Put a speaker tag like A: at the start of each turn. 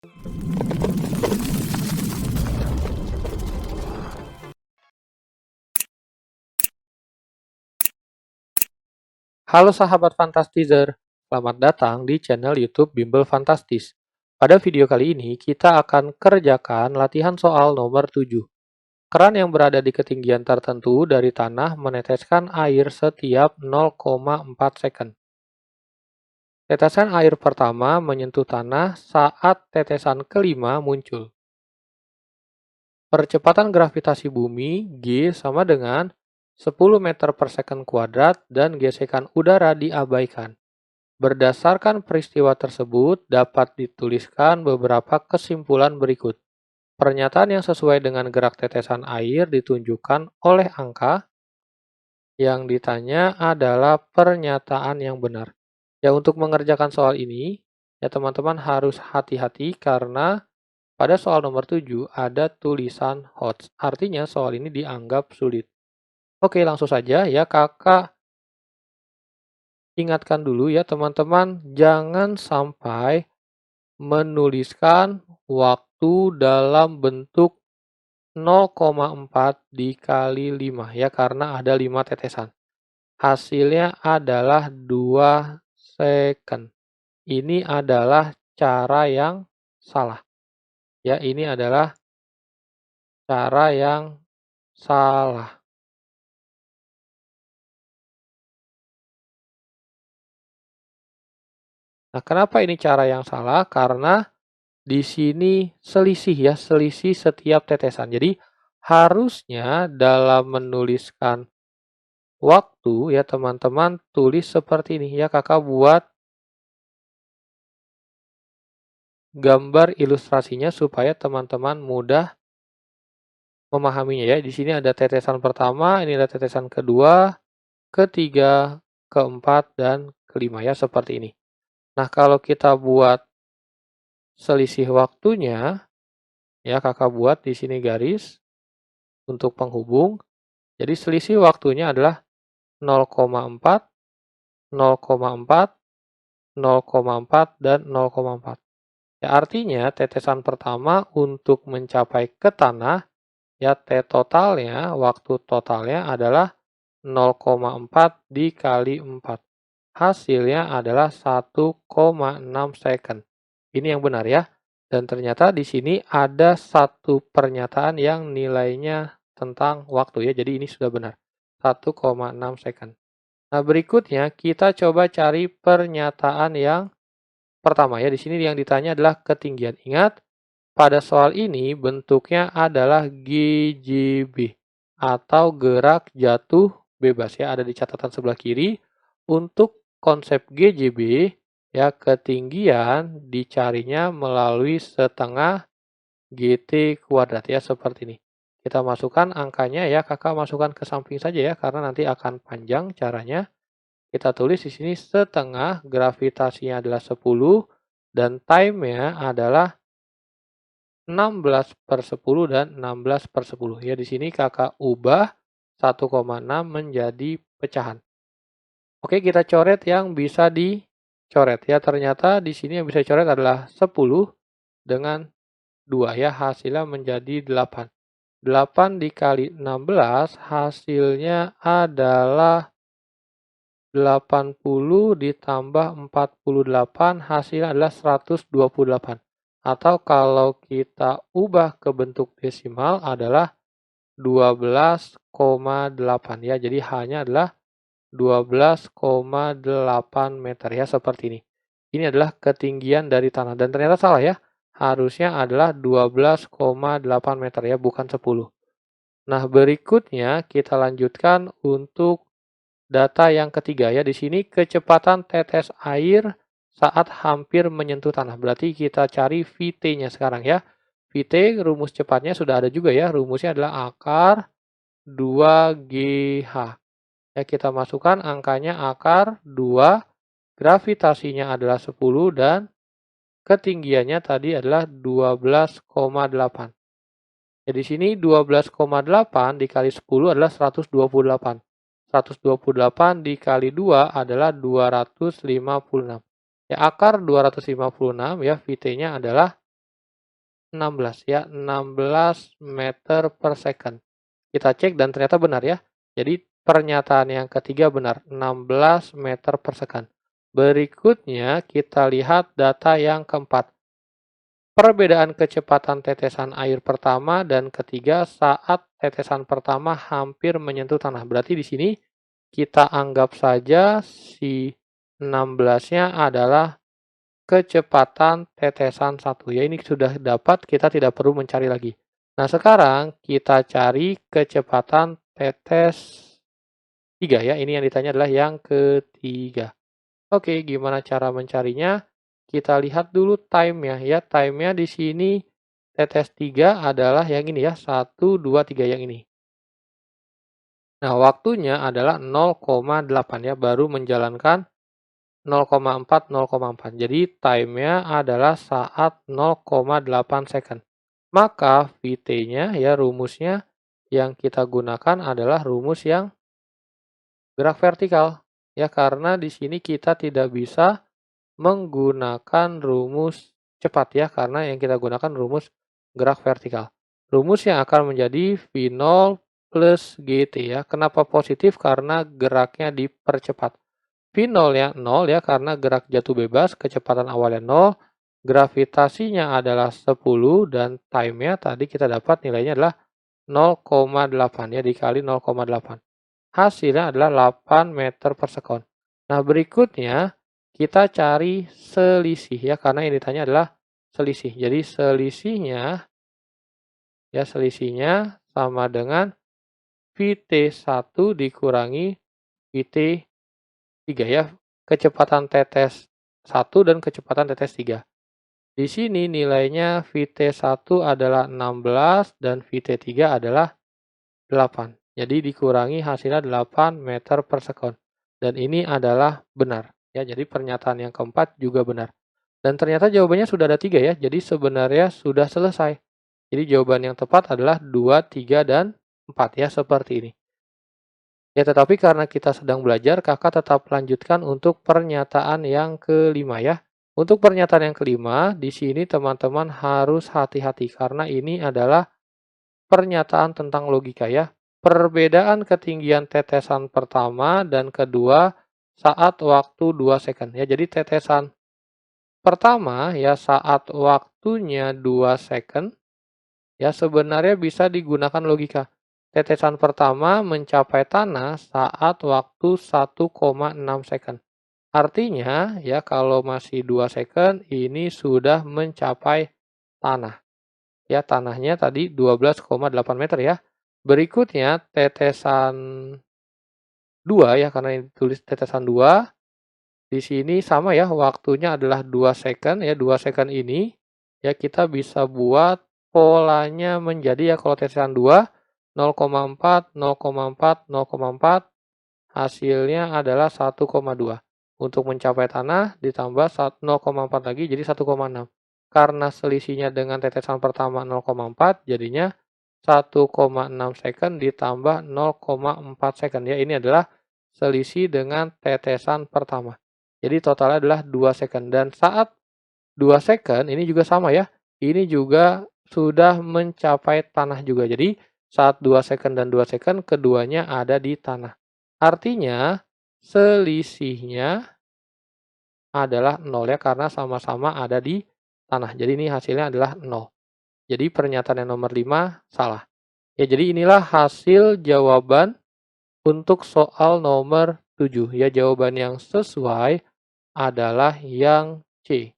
A: Halo sahabat Fantastizer, selamat datang di channel YouTube Bimbel Fantastis. Pada video kali ini kita akan kerjakan latihan soal nomor 7. Keran yang berada di ketinggian tertentu dari tanah meneteskan air setiap 0,4 second. Tetesan air pertama menyentuh tanah saat tetesan kelima muncul. Percepatan gravitasi bumi G sama dengan 10 meter per second kuadrat dan gesekan udara diabaikan. Berdasarkan peristiwa tersebut, dapat dituliskan beberapa kesimpulan berikut. Pernyataan yang sesuai dengan gerak tetesan air ditunjukkan oleh angka. Yang ditanya adalah pernyataan yang benar. Ya, untuk mengerjakan soal ini, ya teman-teman harus hati-hati karena pada soal nomor 7 ada tulisan HOTS. Artinya soal ini dianggap sulit. Oke, langsung saja ya kakak ingatkan dulu ya teman-teman, jangan sampai menuliskan waktu dalam bentuk 0,4 dikali 5 ya, karena ada 5 tetesan. Hasilnya adalah 2 second. Ini adalah cara yang salah. Ya, ini adalah cara yang salah. Nah, kenapa ini cara yang salah? Karena di sini selisih ya, selisih setiap tetesan. Jadi harusnya dalam menuliskan waktu ya teman-teman tulis seperti ini ya, kakak buat gambar ilustrasinya supaya teman-teman mudah memahaminya ya. Di sini ada tetesan pertama, ini ada tetesan kedua, ketiga, keempat, dan kelima ya, seperti ini. Nah, kalau kita buat selisih waktunya, ya kakak buat di sini garis untuk penghubung. Jadi selisih waktunya adalah 0,4, 0,4, 0,4, dan 0,4. Ya, artinya tetesan pertama untuk mencapai ke tanah, ya T totalnya, waktu totalnya adalah 0,4 dikali 4. Hasilnya adalah 1,6 second. Ini yang benar ya. Dan ternyata di sini ada satu pernyataan yang nilainya tentang waktu ya. Jadi ini sudah benar. 1,6 second. Nah, berikutnya kita coba cari pernyataan yang pertama ya. Di sini yang ditanya adalah ketinggian. Ingat, pada soal ini bentuknya adalah GJB atau gerak jatuh bebas ya, ada di catatan sebelah kiri. Untuk konsep GJB ya, ketinggian dicarinya melalui setengah GT kuadrat ya, seperti ini. Kita masukkan angkanya ya, kakak masukkan ke samping saja ya karena nanti akan panjang caranya. Kita tulis di sini setengah, gravitasinya adalah 10 dan time-nya adalah 16/10 dan 16/10. Ya, di sini kakak ubah 1,6 menjadi pecahan. Oke, kita coret yang bisa dicoret ya. Ternyata di sini yang bisa dicoret adalah 10 dengan 2 ya. Hasilnya menjadi 8. 8 dikali 16 hasilnya adalah 80 ditambah 48 hasilnya adalah 128. Atau kalau kita ubah ke bentuk desimal adalah 12,8 ya. Jadi hanya adalah 12,8 meter ya, seperti ini. Ini adalah ketinggian dari tanah dan ternyata salah ya. Harusnya adalah 12,8 meter ya, bukan 10. Nah, berikutnya kita lanjutkan untuk data yang ketiga ya. Di sini kecepatan tetes air saat hampir menyentuh tanah. Berarti kita cari VT-nya sekarang ya. VT rumus cepatnya sudah ada juga ya. Rumusnya adalah akar 2GH. Ya, kita masukkan angkanya akar 2, gravitasinya adalah 10 dan ketinggiannya tadi adalah 12,8. Ya, di sini 12,8 dikali 10 adalah 128. 128 dikali 2 adalah 256. Ya, akar 256 ya, VT-nya adalah 16 ya, 16 meter per second. Kita cek dan ternyata benar ya. Jadi pernyataan yang ketiga benar, 16 meter per second. Berikutnya kita lihat data yang keempat. Perbedaan kecepatan tetesan air pertama dan ketiga saat tetesan pertama hampir menyentuh tanah. Berarti di sini kita anggap saja si 16-nya adalah kecepatan tetesan 1. Ya, ini sudah dapat, kita tidak perlu mencari lagi. Nah, sekarang kita cari kecepatan tetes 3 ya. Ini yang ditanya adalah yang ketiga. Oke, gimana cara mencarinya? Kita lihat dulu time-nya ya. Time-nya di sini tetes 3 adalah yang ini ya, 1, 2, 3 yang ini. Nah, waktunya adalah 0,8 ya, baru menjalankan 0,4, 0,4. Jadi time-nya adalah saat 0,8 second. Maka VT-nya ya, rumusnya yang kita gunakan adalah rumus yang gerak vertikal. Ya, karena di sini kita tidak bisa menggunakan rumus cepat ya, karena yang kita gunakan rumus gerak vertikal. Rumus yang akan menjadi V0 plus GT ya. Kenapa positif? Karena geraknya dipercepat. V0 ya 0 ya, karena gerak jatuh bebas, kecepatan awalnya 0, gravitasinya adalah 10, dan time-nya tadi kita dapat nilainya adalah 0,8 ya, dikali 0,8. Hasilnya adalah 8 meter per second. Nah, berikutnya kita cari selisih ya, karena yang ditanya adalah selisih. Jadi selisihnya ya, selisihnya sama dengan VT1 dikurangi VT3 ya. Kecepatan tetes 1 dan kecepatan tetes 3. Di sini nilainya VT1 adalah 16 dan VT3 adalah 8. Jadi dikurangi hasilnya 8 meter per second. Dan ini adalah benar. Ya, jadi pernyataan yang keempat juga benar. Dan ternyata jawabannya sudah ada 3 ya. Jadi sebenarnya sudah selesai. Jadi jawaban yang tepat adalah 2, 3, dan 4 ya, seperti ini. Ya, tetapi karena kita sedang belajar, kakak tetap lanjutkan untuk pernyataan yang kelima ya. Untuk pernyataan yang kelima, di sini teman-teman harus hati-hati karena ini adalah pernyataan tentang logika ya. Perbedaan ketinggian tetesan pertama dan kedua saat waktu 2 second ya. Jadi tetesan pertama ya saat waktunya 2 second ya, sebenarnya bisa digunakan logika. Tetesan pertama mencapai tanah saat waktu 1,6 second. Artinya ya, kalau masih 2 second ini sudah mencapai tanah. Ya, tanahnya tadi 12,8 meter ya. Berikutnya tetesan 2 ya, karena ini tulis tetesan 2. Di sini sama ya, waktunya adalah 2 second ya. 2 second ini ya kita bisa buat polanya menjadi ya, kalau tetesan 2 0,4, 0,4, 0,4, hasilnya adalah 1,2. Untuk mencapai tanah ditambah 0,4 lagi jadi 1,6. Karena selisihnya dengan tetesan pertama 0,4, jadinya 1,6 second ditambah 0,4 second ya. Ini adalah selisih dengan tetesan pertama. Jadi totalnya adalah 2 second. Dan saat 2 second ini juga sama ya. Ini juga sudah mencapai tanah juga. Jadi saat 2 second dan 2 second keduanya ada di tanah. Artinya selisihnya adalah 0 ya, karena sama-sama ada di tanah. Jadi ini hasilnya adalah 0. Jadi pernyataan yang nomor 5 salah. Ya, jadi inilah hasil jawaban untuk soal nomor 7. Ya, jawaban yang sesuai adalah yang C.